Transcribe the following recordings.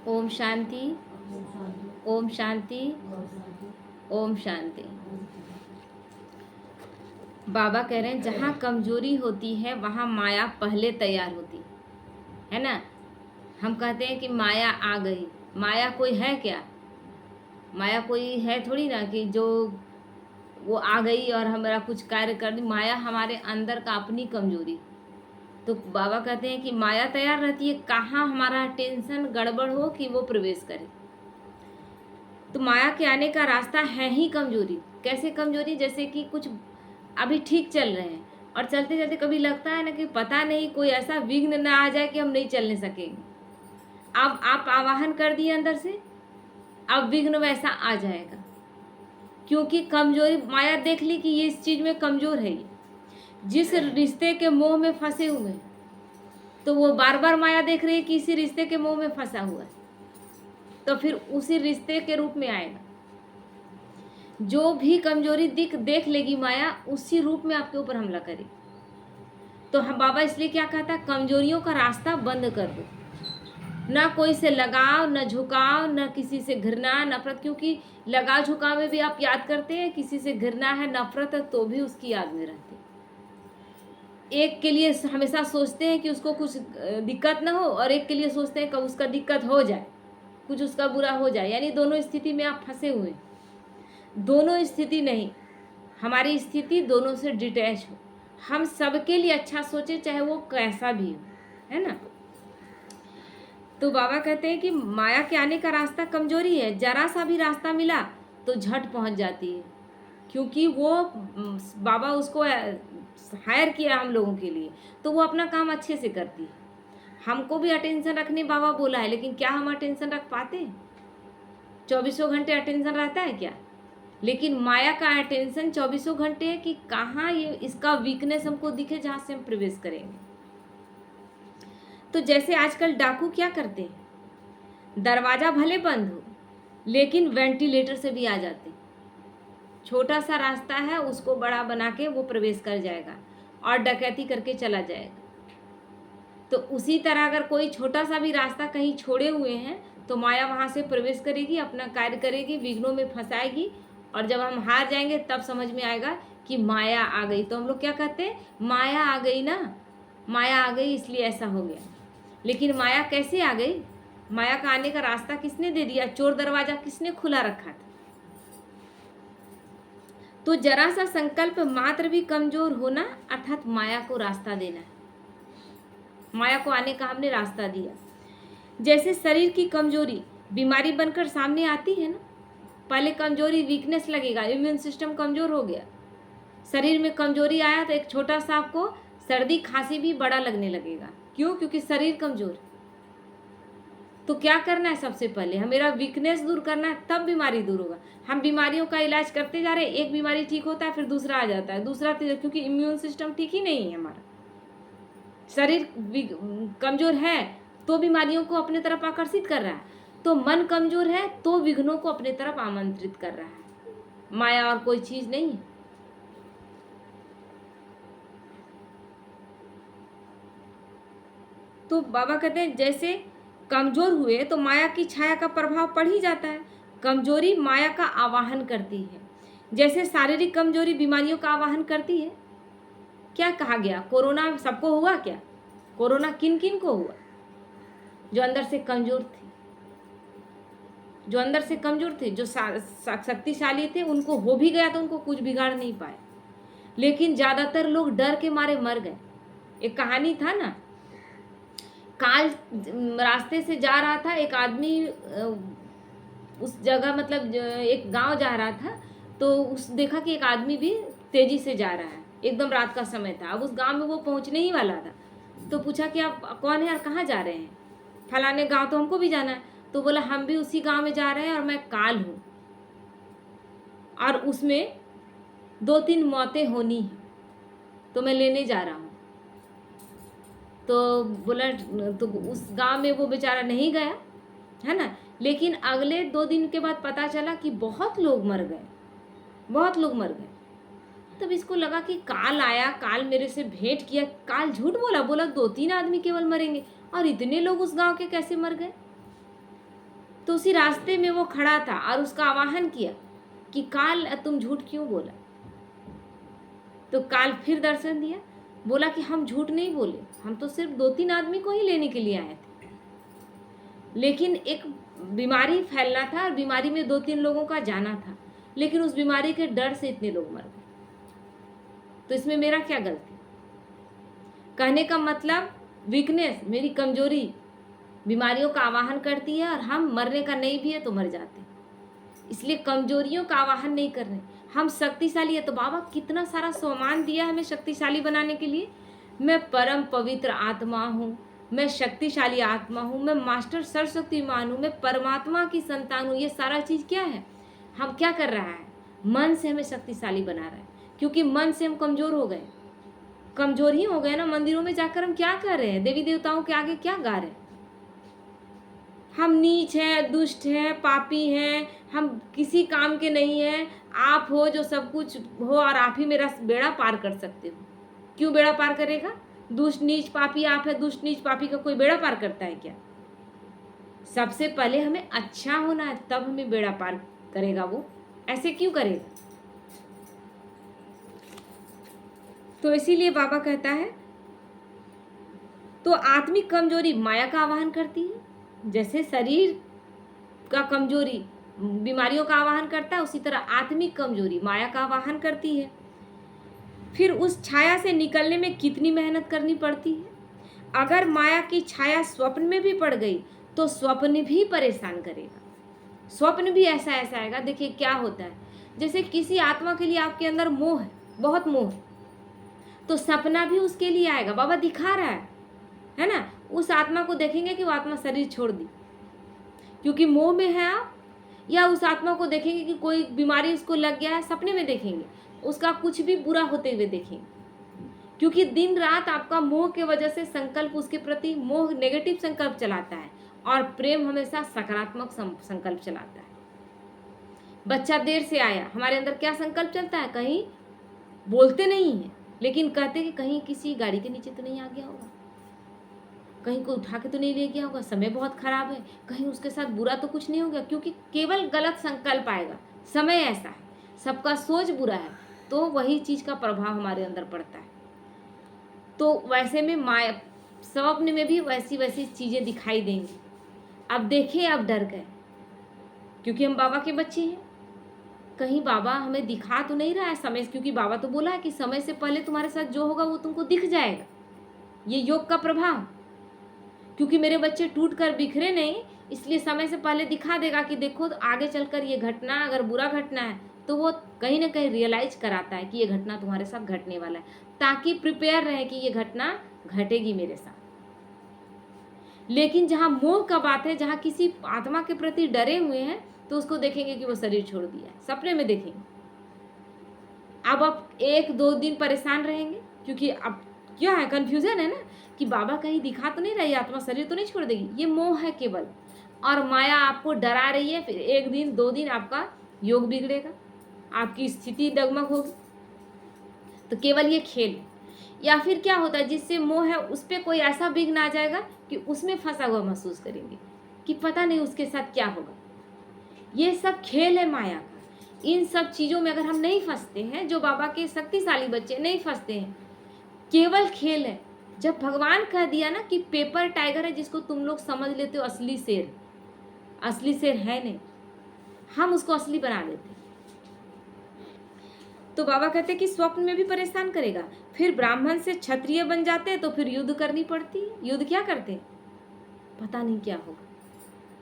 ओम शांति। ओम शांति। ओम शांति। बाबा कह रहे हैं जहाँ कमजोरी होती है वहाँ माया पहले तैयार होती है ना। हम कहते हैं कि माया आ गई। माया कोई है क्या? माया कोई है थोड़ी ना कि जो वो आ गई और हमारा कुछ कार्य कर दी। माया हमारे अंदर का अपनी कमजोरी। तो बाबा कहते हैं कि माया तैयार रहती है, कहाँ हमारा टेंशन गड़बड़ हो कि वो प्रवेश करे। तो माया के आने का रास्ता है ही कमजोरी। कैसे कमजोरी? जैसे कि कुछ अभी ठीक चल रहे हैं और चलते चलते कभी लगता है ना कि पता नहीं कोई ऐसा विघ्न ना आ जाए कि हम नहीं चलने सकेंगे। अब आप आवाहन कर दिए अंदर से, अब विघ्न वैसा आ जाएगा, क्योंकि कमजोरी माया देख ली कि ये इस चीज में कमजोर है। ये जिस रिश्ते के मोह में फंसे हुए हैं, तो वो बार बार माया देख रही है कि इसी रिश्ते के मोह में फंसा हुआ है, तो फिर उसी रिश्ते के रूप में आएगा। जो भी कमजोरी देख लेगी माया, उसी रूप में आपके ऊपर हमला करेगी। तो हम बाबा इसलिए क्या कहता है, कमजोरियों का रास्ता बंद कर दो। ना कोई से लगाव, न झुकाव, न किसी से घृणा नफरत। क्योंकि लगाव झुकाव में भी आप याद करते हैं, किसी से घृणा है नफरत है तो भी उसकी याद में रहती है। एक के लिए हमेशा सोचते हैं कि उसको कुछ दिक्कत ना हो, और एक के लिए सोचते हैं कि उसका दिक्कत हो जाए, कुछ उसका बुरा हो जाए। यानी दोनों स्थिति में आप फंसे हुए। दोनों स्थिति नहीं, हमारी स्थिति दोनों से डिटैच हो। हम सबके लिए अच्छा सोचे, चाहे वो कैसा भी हो, है ना। तो बाबा कहते हैं कि माया के आने का रास्ता कमजोरी है। जरा सा भी रास्ता मिला तो झट पहुंच जाती है, क्योंकि वो बाबा उसको हायर किया हम लोगों के लिए, तो वो अपना काम अच्छे से करती है। हमको भी अटेंशन रखने बाबा बोला है, लेकिन क्या हम अटेंशन रख पाते हैं? 24 घंटे अटेंशन रहता है क्या? लेकिन माया का अटेंशन 24 घंटे है कि कहाँ ये इसका वीकनेस हमको दिखे, जहाँ से हम प्रवेश करेंगे। तो जैसे आजकल डाकू क्या करते हैं, दरवाजा भले बंद हो लेकिन वेंटिलेटर से भी आ जाते। छोटा सा रास्ता है, उसको बड़ा बना के वो प्रवेश कर जाएगा और डकैती करके चला जाएगा। तो उसी तरह अगर कोई छोटा सा भी रास्ता कहीं छोड़े हुए हैं तो माया वहाँ से प्रवेश करेगी, अपना कार्य करेगी, विघ्नों में फंसाएगी। और जब हम हार जाएंगे तब समझ में आएगा कि माया आ गई। तो हम लोग क्या कहते हैं, माया आ गई ना, माया आ गई इसलिए ऐसा हो गया। लेकिन माया कैसे आ गई? माया का आने का रास्ता किसने दे दिया? चोर दरवाजा किसने खुला रखा था? तो जरा सा संकल्प मात्र भी कमजोर होना अर्थात माया को रास्ता देना है। माया को आने का हमने रास्ता दिया। जैसे शरीर की कमजोरी बीमारी बनकर सामने आती है ना, पहले कमजोरी वीकनेस लगेगा, इम्यून सिस्टम कमजोर हो गया, शरीर में कमजोरी आया तो एक छोटा सा आपको सर्दी खांसी भी बड़ा लगने लगेगा। क्यों? क्योंकि शरीर कमजोर। तो क्या करना है, सबसे पहले हमेरा वीकनेस दूर करना है, तब बीमारी दूर होगा। हम बीमारियों का इलाज करते जा रहे हैं, एक बीमारी ठीक होता है फिर दूसरा आ जाता है, दूसरा, क्योंकि इम्यून सिस्टम ठीक ही नहीं है हमारा। शरीर कमजोर है तो बीमारियों को अपने तरफ आकर्षित कर रहा है, तो मन कमजोर है तो विघ्नों को अपने तरफ आमंत्रित कर रहा है। माया और कोई चीज नहीं है। तो बाबा कहते हैं जैसे कमजोर हुए तो माया की छाया का प्रभाव पड़ ही जाता है। कमजोरी माया का आवाहन करती है। जैसे शारीरिक कमजोरी बीमारियों का आवाहन करती है। क्या कहा गया, कोरोना सबको हुआ क्या? कोरोना किन किन को हुआ? जो अंदर से कमजोर थे, जो अंदर से कमजोर थे, जो शक्तिशाली थे, उनको हो भी गया तो उनको कुछ बिगाड़ नहीं पाए। लेकिन ज्यादातर लोग डर के मारे मर गए। एक कहानी था ना, काल रास्ते से जा रहा था एक आदमी, उस जगह मतलब एक गांव जा रहा था, तो उस देखा कि एक आदमी भी तेजी से जा रहा है, एकदम रात का समय था। अब उस गांव में वो पहुंचने ही वाला था, तो पूछा कि आप कौन है और कहाँ जा रहे हैं? फलाने गांव तो हमको भी जाना है। तो बोला हम भी उसी गांव में जा रहे हैं और मैं काल हूँ और उसमें 2-3 मौतें होनी है, तो मैं लेने जा रहा हूँ। तो बोला, तो उस गांव में वो बेचारा नहीं गया, है ना। लेकिन अगले 2 दिन के बाद पता चला कि बहुत लोग मर गए, बहुत लोग मर गए। तब इसको लगा कि काल आया, काल मेरे से भेंट किया। काल झूठ बोला, बोला 2-3 आदमी केवल मरेंगे, और इतने लोग उस गांव के कैसे मर गए? तो उसी रास्ते में वो खड़ा था और उसका आवाहन किया कि काल तुम झूठ क्यों बोला। तो काल फिर दर्शन दिया, बोला कि हम झूठ नहीं बोले, हम तो सिर्फ 2-3 आदमी को ही लेने के लिए आए थे, लेकिन एक बीमारी फैलना था और बीमारी में 2-3 लोगों का जाना था, लेकिन उस बीमारी के डर से इतने लोग मर गए, तो इसमें मेरा क्या गलती। कहने का मतलब वीकनेस, मेरी कमजोरी बीमारियों का आवाहन करती है, और हम मरने का नहीं भी है तो मर जाते हैं। इसलिए कमजोरियों का आवाहन नहीं करने, हम शक्तिशाली है। तो बाबा कितना सारा सम्मान दिया हमें शक्तिशाली बनाने के लिए। मैं परम पवित्र आत्मा हूँ, मैं शक्तिशाली आत्मा हूँ, मैं मास्टर सर्वशक्तिमान हूँ, मैं परमात्मा की संतान हूँ। ये सारा चीज़ क्या है, हम क्या कर रहा है, मन से हमें शक्तिशाली बना रहा है, क्योंकि मन से हम कमज़ोर हो गए, कमज़ोर ही हो गए ना। मंदिरों में जाकर हम क्या कर रहे हैं, देवी देवताओं के आगे क्या गा रहे हैं, हम नीच हैं, दुष्ट हैं, पापी हैं, हम किसी काम के नहीं हैं। आप हो जो सब कुछ हो, और आप ही मेरा बेड़ा पार कर सकते हो। क्यों बेड़ा पार करेगा, दुष्ट नीच पापी आप है, दुष्ट नीच पापी का कोई बेड़ा पार करता है क्या। सबसे पहले हमें अच्छा होना है, तब हमें बेड़ा पार करेगा वो, ऐसे क्यों करेगा। तो इसीलिए बाबा कहता है, तो आत्मिक कमजोरी माया का आवाहन करती है, जैसे शरीर का कमजोरी बीमारियों का आवाहन करता है, उसी तरह आत्मिक कमजोरी माया का आवाहन करती है। फिर उस छाया से निकलने में कितनी मेहनत करनी पड़ती है। अगर माया की छाया स्वप्न में भी पड़ गई तो स्वप्न भी परेशान करेगा, स्वप्न भी ऐसा आएगा। देखिए क्या होता है, जैसे किसी आत्मा के लिए आपके अंदर मोह है, बहुत मोह है, तो सपना भी उसके लिए आएगा। बाबा दिखा रहा है ना, उस आत्मा को देखेंगे कि वो आत्मा शरीर छोड़ दी क्योंकि मोह में है आप, या उस आत्मा को देखेंगे कि कोई बीमारी उसको लग गया है, सपने में देखेंगे, उसका कुछ भी बुरा होते हुए देखेंगे, क्योंकि दिन रात आपका मोह के वजह से संकल्प उसके प्रति, मोह नेगेटिव संकल्प चलाता है और प्रेम हमेशा सकारात्मक संकल्प चलाता है। बच्चा देर से आया, हमारे अंदर क्या संकल्प चलता है, कहीं बोलते नहीं है लेकिन कहते कि कहीं किसी गाड़ी के नीचे तो नहीं आ गया होगा, कहीं को उठा के तो नहीं ले गया होगा, समय बहुत खराब है, कहीं उसके साथ बुरा तो कुछ नहीं हो गया, क्योंकि केवल गलत संकल्प आएगा। समय ऐसा है, सबका सोच बुरा है, तो वही चीज़ का प्रभाव हमारे अंदर पड़ता है। तो वैसे में माया स्वप्न में भी वैसी चीज़ें दिखाई देंगी। अब देखें, अब डर गए क्योंकि हम बाबा के बच्चे हैं, कहीं बाबा हमें दिखा तो नहीं रहा है समय, क्योंकि बाबा तो बोला है कि समय से पहले तुम्हारे साथ जो होगा वो तुमको दिख जाएगा। ये योग का प्रभाव, क्योंकि मेरे बच्चे टूट कर बिखरे नहीं, इसलिए समय से पहले दिखा देगा कि देखो तो आगे चलकर ये घटना अगर बुरा घटना है तो वो कहीं ना कहीं रियलाइज कराता है कि ये घटना तुम्हारे साथ घटने वाला है, ताकि प्रिपेयर रहे कि ये घटना घटेगी मेरे साथ। लेकिन जहाँ मोह का बात है, जहाँ किसी आत्मा के प्रति डरे हुए हैं, तो उसको देखेंगे कि वो शरीर छोड़ दिया है, सपने में देखेंगे। अब आप 1-2 दिन परेशान रहेंगे, क्योंकि अब क्या है, कन्फ्यूजन है ना कि बाबा कहीं दिखा तो नहीं रही, आत्मा शरीर तो नहीं छोड़ देगी। ये मोह है केवल, और माया आपको डरा रही है। फिर 1 दिन 2 दिन आपका योग बिगड़ेगा, आपकी स्थिति डगमग होगी, तो केवल ये खेल। या फिर क्या होता है, जिससे मोह है उस पर कोई ऐसा विघ्न आ जाएगा कि उसमें फंसा हुआ महसूस करेंगे कि पता नहीं उसके साथ क्या होगा। ये सब खेल है माया का। इन सब चीज़ों में अगर हम नहीं फंसते हैं, जो बाबा के शक्तिशाली बच्चे नहीं फंसते हैं, केवल खेल है। जब भगवान कह दिया ना कि पेपर टाइगर है, जिसको तुम लोग समझ लेते हो असली शेर, असली शेर है नहीं, हम उसको असली बना देते। तो बाबा कहते कि स्वप्न में भी परेशान करेगा। फिर ब्राह्मण से क्षत्रिय बन जाते हैं तो फिर युद्ध करनी पड़ती है। युद्ध क्या करते हैं, पता नहीं क्या होगा।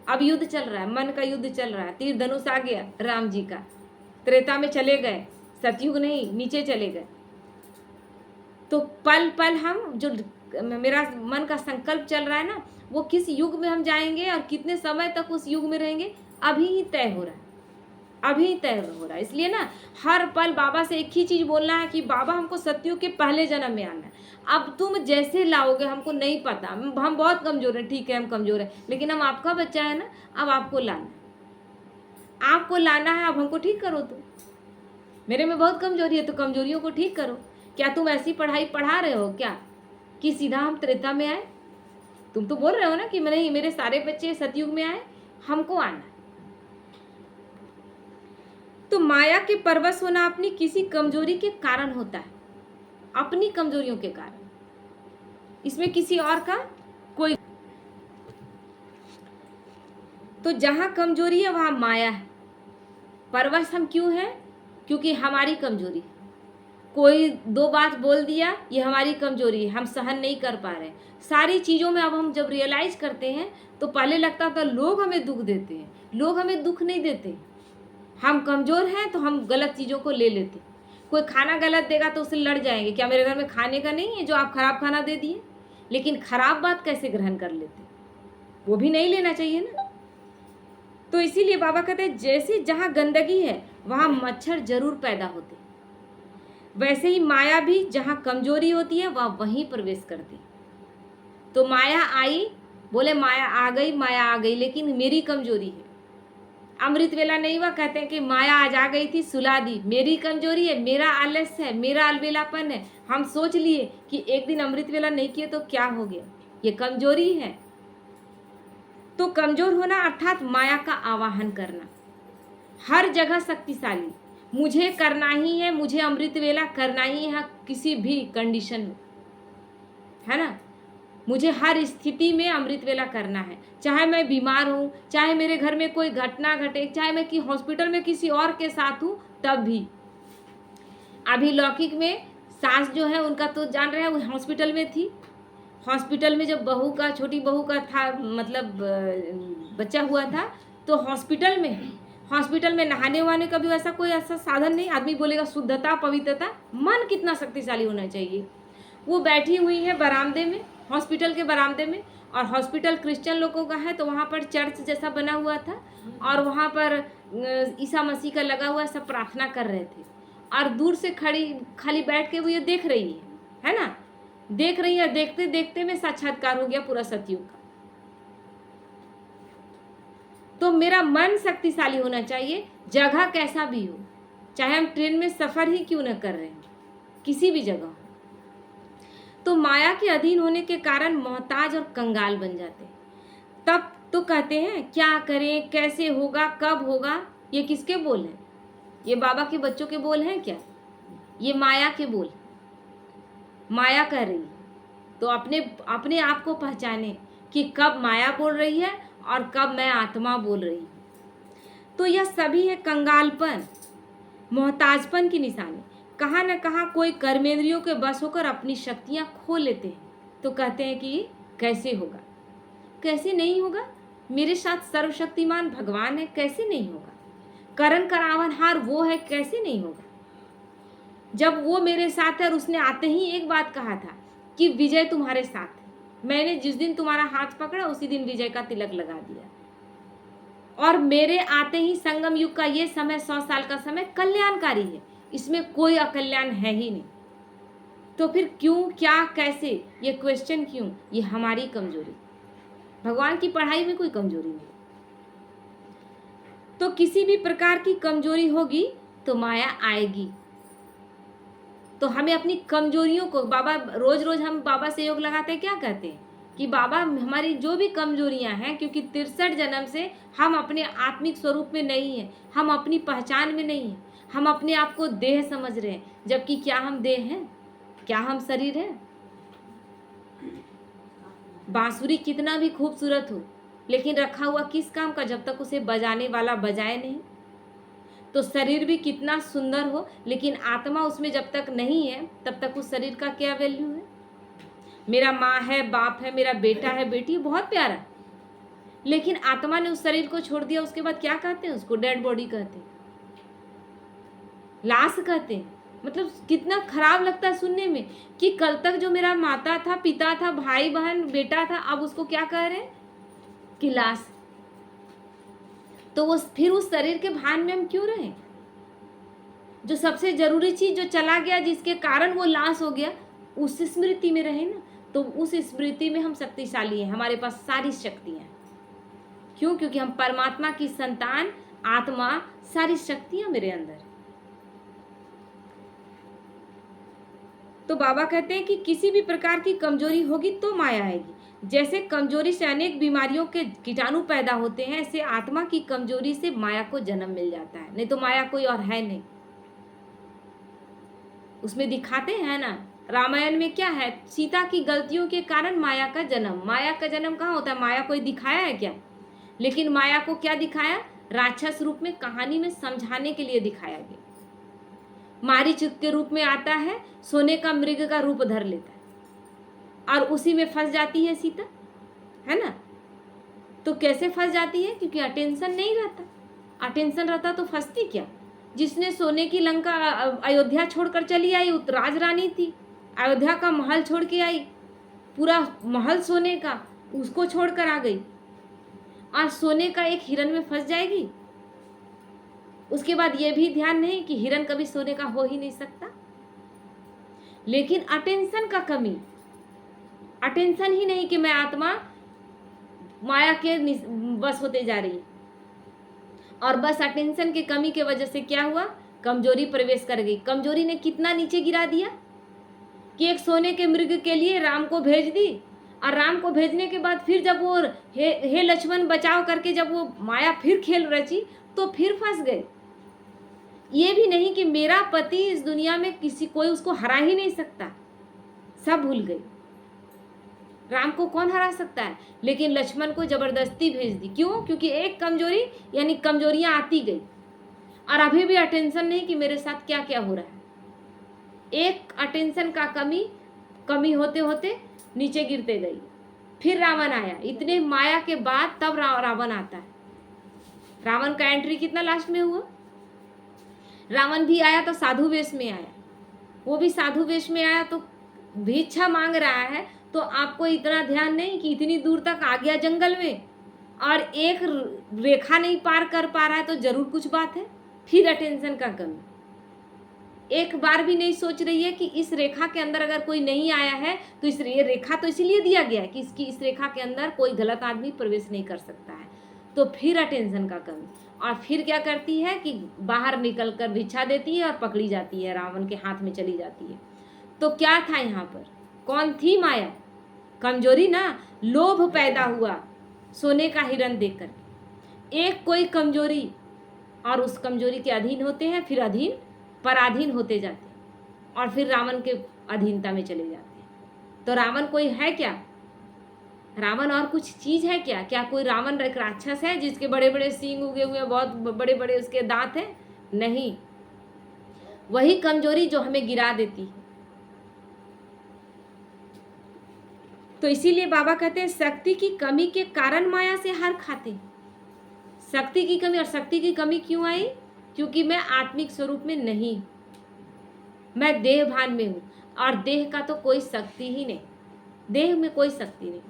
अब युद्ध चल रहा है, मन का युद्ध चल रहा है, तीर धनुष आ गया राम जी का, त्रेता में चले गए, सतयुग नहीं नीचे चले गए। तो पल पल हम जो मेरा मन का संकल्प चल रहा है ना, वो किस युग में हम जाएंगे और कितने समय तक उस युग में रहेंगे, अभी ही तय हो रहा है, अभी तय हो रहा है। इसलिए ना हर पल बाबा से एक ही चीज़ बोलना है कि बाबा हमको सतयुग के पहले जन्म में आना है। अब तुम जैसे लाओगे हमको नहीं पता, हम बहुत कमज़ोर हैं, ठीक है हम कमज़ोर हैं, लेकिन हम आपका बच्चा है ना, अब आपको लाना है, आपको लाना है। अब हमको ठीक करो, तुम मेरे में बहुत कमजोरी है तो कमजोरियों को ठीक करो। क्या तुम ऐसी पढ़ाई पढ़ा रहे हो क्या कि सीधा हम त्रेता में आए? तुम तो बोल रहे हो ना कि नहीं मेरे सारे बच्चे सतयुग में आए। हमको आना है। तो माया के परवश होना अपनी किसी कमजोरी के कारण होता है, अपनी कमजोरियों के कारण, इसमें किसी और का कोई। तो जहां कमजोरी है वहां माया है। परवश हम क्यों हैं? क्योंकि हमारी कमजोरी है। कोई दो बात बोल दिया, ये हमारी कमजोरी है, हम सहन नहीं कर पा रहे। सारी चीज़ों में अब हम जब रियलाइज करते हैं तो पहले लगता था लोग हमें दुख देते हैं, लोग हमें दुख नहीं देते। हम कमज़ोर हैं तो हम गलत चीज़ों को ले लेते। कोई खाना गलत देगा तो उससे लड़ जाएंगे, क्या मेरे घर में खाने का नहीं है जो आप खराब खाना दे दिए। लेकिन खराब बात कैसे ग्रहण कर लेते, वो भी नहीं लेना चाहिए ना। तो इसीलिए बाबा कहते हैं जैसे जहाँ गंदगी है वहाँ मच्छर जरूर पैदा होते, वैसे ही माया भी जहाँ कमजोरी होती है वह वहीं प्रवेश करती। तो माया आई, बोले माया आ गई, लेकिन मेरी कमजोरी है। अमृत वेला नहीं हुआ, कहते हैं कि माया आज आ गई थी सुला दी, मेरी कमजोरी है, मेरा आलस्य है, मेरा अलबेलापन है। हम सोच लिए कि एक दिन अमृत वेला नहीं किए तो क्या हो गया, ये कमजोरी है। तो कमजोर होना अर्थात माया का आवाहन करना, हर जगह शक्तिशाली, मुझे करना ही है, मुझे अमृत वेला करना ही है किसी भी कंडीशन में, है ना। मुझे हर स्थिति में अमृत वेला करना है, चाहे मैं बीमार हूँ, चाहे मेरे घर में कोई घटना घटे, चाहे मैं कि हॉस्पिटल में किसी और के साथ हूँ तब भी। अभी लौकिक में सास जो है उनका तो जान रहे हैं, वो हॉस्पिटल में थी। हॉस्पिटल में जब बहू का, छोटी बहू का था, मतलब बच्चा हुआ था, तो हॉस्पिटल में नहाने वहाने का भी वैसा कोई ऐसा साधन नहीं। आदमी बोलेगा शुद्धता पवित्रता, मन कितना शक्तिशाली होना चाहिए। वो बैठी हुई है बरामदे में, हॉस्पिटल के बरामदे में, और हॉस्पिटल क्रिश्चियन लोगों का है, तो वहाँ पर चर्च जैसा बना हुआ था, और वहाँ पर ईसा मसीह का लगा हुआ, सब प्रार्थना कर रहे थे। और दूर से खाली बैठ के वो ये देख रही है ना, देख रही है। देखते देखते में साक्षात्कार हो गया पूरा सतयुग का। तो मेरा मन शक्तिशाली होना चाहिए, जगह कैसा भी हो, चाहे हम ट्रेन में सफर ही क्यों न कर रहे हैं, किसी भी जगह। तो माया के अधीन होने के कारण मोहताज और कंगाल बन जाते हैं। तब तो कहते हैं क्या करें, कैसे होगा, कब होगा। ये किसके बोल हैं? ये बाबा के बच्चों के बोल हैं क्या? ये माया के बोल। माया कह रही है, तो अपने आप को पहचाने कि कब माया बोल रही है और कब मैं आत्मा बोल रही हूँ। तो यह सभी है कंगालपन, मोहताजपन की निशानी। कहाँ न कहाँ कोई कर्मेंद्रियों के बस होकर अपनी शक्तियाँ खो लेते हैं। तो कहते हैं कि कैसे होगा, कैसे नहीं होगा, मेरे साथ सर्वशक्तिमान भगवान है, कैसे नहीं होगा। करण करावनहार वो है, कैसे नहीं होगा। जब वो मेरे साथ है, और उसने आते ही एक बात कहा था कि विजय तुम्हारे साथ है। मैंने जिस दिन तुम्हारा हाथ पकड़ा उसी दिन विजय का तिलक लगा दिया। और मेरे आते ही संगम युग का ये समय 100 साल का समय कल्याणकारी है, इसमें कोई अकल्याण है ही नहीं। तो फिर क्यों, क्या, कैसे, ये क्वेश्चन क्यों? ये हमारी कमजोरी। भगवान की पढ़ाई में कोई कमजोरी नहीं। तो किसी भी प्रकार की कमजोरी होगी तो माया आएगी। तो हमें अपनी कमजोरियों को, बाबा रोज रोज हम बाबा से योग लगाते हैं, क्या कहते हैं कि बाबा हमारी जो भी कमजोरियां हैं, क्योंकि 63 जन्म से हम अपने आत्मिक स्वरूप में नहीं हैं, हम अपनी पहचान में नहीं हैं, हम अपने आप को देह समझ रहे हैं, जबकि क्या हम देह हैं? क्या हम शरीर है? बांसुरी कितना भी खूबसूरत हो, लेकिन रखा हुआ किस काम का, जब तक उसे बजाने वाला बजाए नहीं। तो शरीर भी कितना सुंदर हो, लेकिन आत्मा उसमें जब तक नहीं है तब तक उस शरीर का क्या वैल्यू है। मेरा माँ है, बाप है, मेरा बेटा है, बेटी है, बहुत प्यारा है, लेकिन आत्मा ने उस शरीर को छोड़ दिया, उसके बाद क्या कहते हैं? उसको डेड बॉडी कहते हैं, लाश कहते हैं। मतलब कितना खराब लगता है सुनने में कि कल तक जो मेरा माता था, पिता था, भाई बहन, बेटा था, अब उसको क्या कह रहे हैं कि लाश। तो वो फिर उस शरीर के भान में हम क्यों रहें? जो सबसे जरूरी चीज जो चला गया, जिसके कारण वो लाश हो गया, उस स्मृति में रहे ना। तो उस स्मृति में हम शक्तिशाली हैं, हमारे पास सारी शक्तियां। क्यों? क्योंकि हम परमात्मा की संतान, आत्मा, सारी शक्तियां मेरे अंदर। तो बाबा कहते हैं कि किसी भी प्रकार की कमजोरी होगी तो माया आएगी। जैसे कमजोरी से अनेक बीमारियों के कीटाणु पैदा होते हैं, ऐसे आत्मा की कमजोरी से माया को जन्म मिल जाता है। नहीं तो माया कोई और है नहीं। उसमें दिखाते हैं ना, रामायण में क्या है, सीता की गलतियों के कारण माया का जन्म। माया का जन्म कहाँ होता है? माया कोई दिखाया है क्या? लेकिन माया को क्या दिखाया? राक्षस रूप में कहानी में समझाने के लिए दिखाया गया। मारीच के रूप में आता है, सोने का मृग का रूप धर लेता है और उसी में फंस जाती है सीता, है ना। तो कैसे फंस जाती है? क्योंकि अटेंशन नहीं रहता। अटेंशन रहता तो फंसती क्या? जिसने सोने की लंका अयोध्या छोड़कर चली आई, राजरानी थी, अयोध्या का महल छोड़ के आई, पूरा महल सोने का, उसको छोड़कर आ गई। आज सोने का एक हिरन में फंस जाएगी। उसके बाद ये भी ध्यान नहीं कि हिरन कभी सोने का हो ही नहीं सकता। लेकिन अटेंशन का कमी, अटेंशन ही नहीं कि मैं आत्मा माया के बस होते जा रही। और बस अटेंशन की कमी के वजह से क्या हुआ? कमजोरी प्रवेश कर गई। कमजोरी ने कितना नीचे गिरा दिया कि एक सोने के मृग के लिए राम को भेज दी, और राम को भेजने के बाद फिर जब वो हे लक्ष्मण बचाव करके जब वो माया फिर खेल रची तो फिर फंस गए। ये भी नहीं कि मेरा पति इस दुनिया में किसी कोई उसको हरा ही नहीं सकता, सब भूल गई। राम को कौन हरा सकता है? लेकिन लक्ष्मण को जबरदस्ती भेज दी। क्यों? क्योंकि एक कमजोरी यानी कमजोरियां आती गई और अभी भी अटेंशन नहीं कि मेरे साथ क्या क्या हो रहा है। एक अटेंशन का कमी होते होते नीचे गिरते गई। फिर रावण आया, इतने माया के बाद तब रावण आता है। रावण का एंट्री कितना लास्ट में हुआ? रावण भी आया तो साधु वेश में आया, वो भी साधु वेश में आया तो भिक्षा मांग रहा है। तो आपको इतना ध्यान नहीं कि इतनी दूर तक आ गया जंगल में और एक रेखा नहीं पार कर पा रहा है, तो जरूर कुछ बात है। फिर अटेंशन का कमी, एक बार भी नहीं सोच रही है कि इस रेखा के अंदर अगर कोई नहीं आया है तो ये रेखा तो इसीलिए दिया गया है कि इस रेखा के अंदर कोई गलत आदमी प्रवेश नहीं कर सकता है। तो फिर अटेंशन का कमी, और फिर क्या करती है कि बाहर निकल कर भिक्षा देती है और पकड़ी जाती है, रावण के हाथ में चली जाती है। तो क्या था यहाँ पर? कौन थी माया? कमजोरी ना, लोभ पैदा हुआ सोने का हिरन देखकर। एक कोई कमजोरी और उस कमजोरी के अधीन होते हैं, फिर पराधीन होते जाते हैं और फिर रावण के अधीनता में चले जाते हैं। तो रावण कोई है क्या? रावण और कुछ चीज है क्या? क्या कोई रावण एक राक्षस है जिसके बड़े बड़े सींग उगे हुए, बहुत बड़े बड़े उसके दांत हैं? नहीं, वही कमजोरी जो हमें गिरा देती है। तो इसीलिए बाबा कहते हैं शक्ति की कमी के कारण माया से हार खाते। शक्ति की कमी, और शक्ति की कमी क्यों आई? क्योंकि मैं आत्मिक स्वरूप में नहीं, मैं देह भान में हूं, और देह का तो कोई शक्ति ही नहीं, देह में कोई शक्ति नहीं।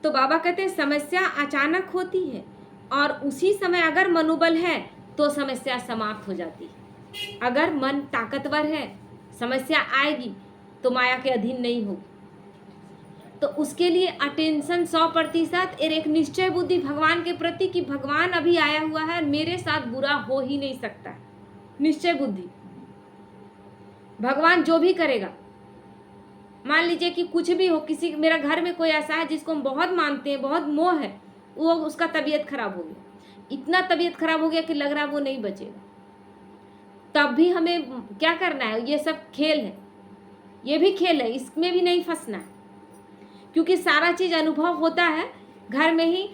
तो बाबा कहते हैं समस्या अचानक होती है और उसी समय अगर मनोबल है तो समस्या समाप्त हो जाती है। अगर मन ताकतवर है, समस्या आएगी तो माया के अधीन नहीं होगी। तो उसके लिए अटेंशन 100% और एक निश्चय बुद्धि भगवान के प्रति कि भगवान अभी आया हुआ है, मेरे साथ बुरा हो ही नहीं सकता। निश्चय बुद्धि, भगवान जो भी करेगा, मान लीजिए कि कुछ भी हो, किसी मेरा घर में कोई ऐसा है जिसको हम बहुत मानते हैं, बहुत मोह है, वो उसका तबीयत खराब हो गया, इतना तबीयत खराब हो गया कि लग रहा है वो नहीं बचेगा, तब भी हमें क्या करना है? ये सब खेल है, ये भी खेल है, इसमें भी नहीं फंसना है, क्योंकि सारा चीज अनुभव होता है। घर में ही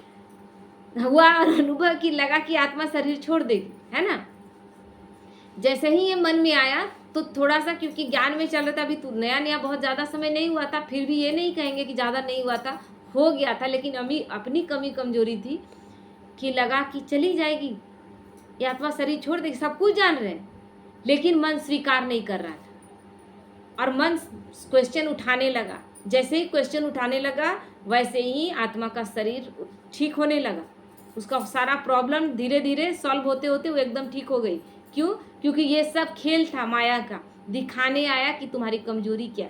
हुआ और अनुभव की लगा कि आत्मा शरीर छोड़ देगी, है ना। जैसे ही ये मन में आया तो थोड़ा सा, क्योंकि ज्ञान में चल रहा था, अभी तो नया नया बहुत ज़्यादा समय नहीं हुआ था, फिर भी ये नहीं कहेंगे कि ज़्यादा नहीं हुआ था, हो गया था। लेकिन अभी अपनी कमी कमजोरी थी कि लगा कि चली जाएगी ये आत्मा, शरीर छोड़ देगी, सब कुछ जान रहे हैं, लेकिन मन स्वीकार नहीं कर रहा था और मन क्वेश्चन उठाने लगा। जैसे ही क्वेश्चन उठाने लगा वैसे ही आत्मा का शरीर ठीक होने लगा, उसका सारा प्रॉब्लम धीरे धीरे सॉल्व होते होते वो एकदम ठीक हो गई। क्यों? क्योंकि ये सब खेल था माया का, दिखाने आया कि तुम्हारी कमजोरी क्या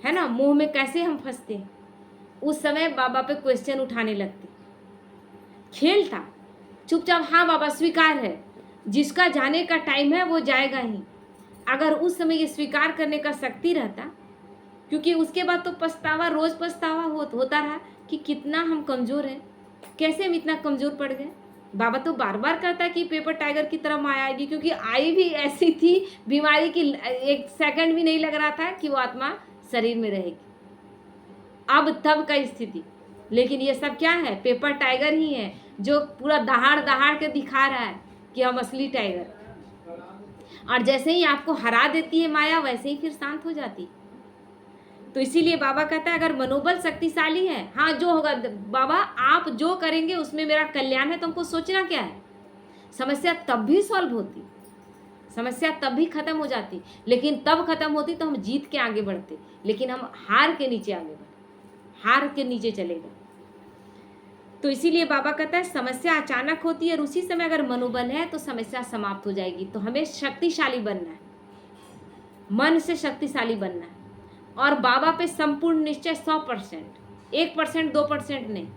है ना। मोह में कैसे हम फंसते हैं, उस समय बाबा पे क्वेश्चन उठाने लगते, खेल था। चुपचाप हाँ बाबा स्वीकार है, जिसका जाने का टाइम है वो जाएगा ही, अगर उस समय ये स्वीकार करने का शक्ति रहता, क्योंकि उसके बाद तो पछतावा, रोज पछतावा होता रहा कि कितना हम कमजोर हैं, कैसे हम इतना कमजोर पड़ गए। बाबा तो बार बार कहता है कि पेपर टाइगर की तरह माया आएगी, क्योंकि आई भी ऐसी थी बीमारी की, एक सेकंड भी नहीं लग रहा था कि वो आत्मा शरीर में रहेगी। अब तब का स्थिति, लेकिन ये सब क्या है, पेपर टाइगर ही है जो पूरा दहाड़ दहाड़ के दिखा रहा है कि हम असली टाइगर। और जैसे ही आपको हरा देती है माया, वैसे ही फिर शांत हो जाती है। तो इसीलिए बाबा कहता है अगर मनोबल शक्तिशाली है, हाँ जो होगा बाबा आप जो करेंगे उसमें मेरा कल्याण है, तुमको सोचना क्या है। समस्या तब भी सॉल्व होती, समस्या तब भी खत्म हो जाती, लेकिन तब खत्म होती तो हम जीत के आगे बढ़ते, लेकिन हम हार के नीचे आगे बढ़े, हार के नीचे चले गए। तो इसीलिए बाबा कहता है समस्या अचानक होती है और उसी समय अगर मनोबल है तो समस्या समाप्त हो जाएगी। तो हमें शक्तिशाली बनना है, मन से शक्तिशाली बनना है, और बाबा पे संपूर्ण निश्चय 100%, 1% 2% नहीं,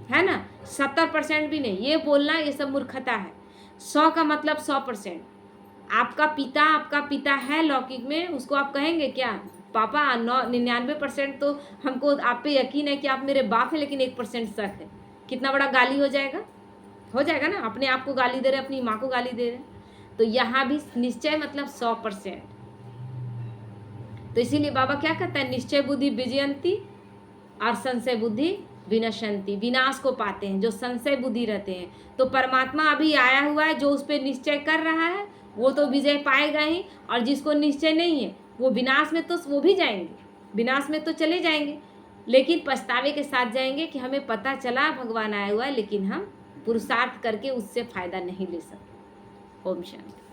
है ना, 70% भी नहीं। ये बोलना ये सब मूर्खता है। 100 का मतलब 100%। आपका पिता है लौकिक में, उसको आप कहेंगे क्या पापा 99% तो हमको आप पे यकीन है कि आप मेरे बाप हैं, लेकिन 1% शक है। कितना बड़ा गाली हो जाएगा, हो जाएगा ना। अपने आप को गाली दे रहे, अपनी माँ को गाली दे रहे। तो यहाँ भी निश्चय मतलब 100%। तो इसीलिए बाबा क्या कहता है, निश्चय बुद्धि विजयंती और संशय बुद्धि विनशंती, विनाश को पाते हैं जो संशय बुद्धि रहते हैं। तो परमात्मा अभी आया हुआ है, जो उस पर निश्चय कर रहा है वो तो विजय पाएगा ही, और जिसको निश्चय नहीं है वो विनाश में तो वो भी जाएंगे, विनाश में तो चले जाएंगे, लेकिन पछतावे के साथ जाएंगे कि हमें पता चला भगवान आया हुआ है, लेकिन हम पुरुषार्थ करके उससे फायदा नहीं ले सकते। ओम शांति।